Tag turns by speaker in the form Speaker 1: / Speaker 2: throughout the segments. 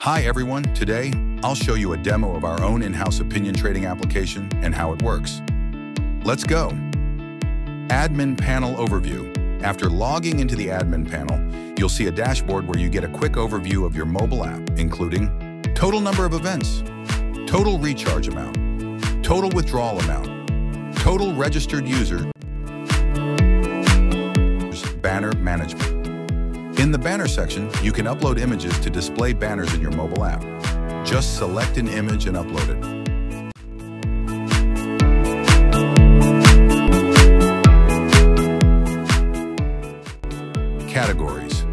Speaker 1: Hi everyone, today I'll show you a demo of our own in-house opinion trading application and how it works. Let's go. Admin Panel Overview. After logging into the admin panel, you'll see a dashboard where you get a quick overview of your mobile app, including total number of events, total recharge amount, total withdrawal amount, total registered users, banner management. In the banner section, you can upload images to display banners in your mobile app. Just select an image and upload it. Categories.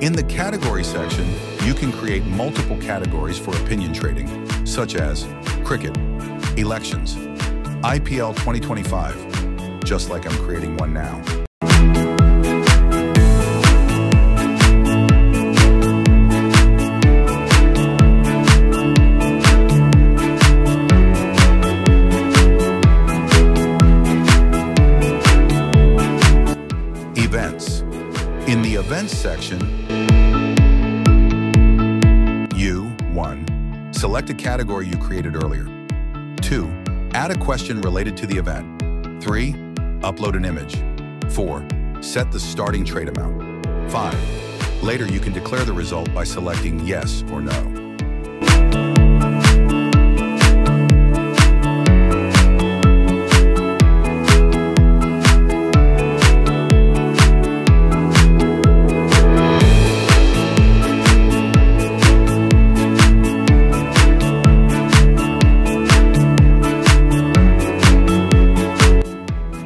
Speaker 1: In the category section, you can create multiple categories for opinion trading, such as cricket, elections, IPL 2025, just like I'm creating one now. Events. In the Events section, you 1. Select a category you created earlier. 2. Add a question related to the event. 3. Upload an image. 4. Set the starting trade amount. 5. Later, you can declare the result by selecting yes or no.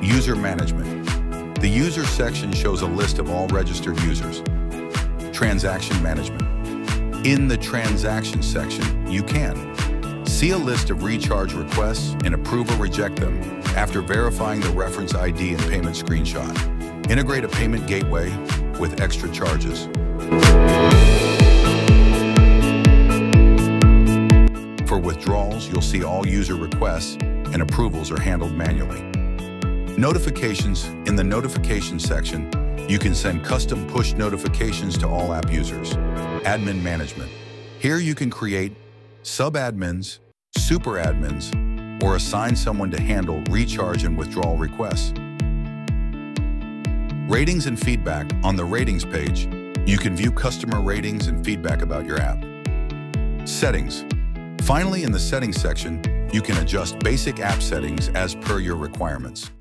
Speaker 1: User management. The user section shows a list of all registered users. Transaction management. In the transaction section, you can see a list of recharge requests and approve or reject them after verifying the reference ID and payment screenshot. Integrate a payment gateway with extra charges. For withdrawals, you'll see all user requests and approvals are handled manually. Notifications. In the notifications section, you can send custom push notifications to all app users. Admin management. Here you can create sub-admins, super admins, or assign someone to handle recharge and withdrawal requests. Ratings and feedback. On the ratings page, you can view customer ratings and feedback about your app. Settings. Finally, in the settings section, you can adjust basic app settings as per your requirements.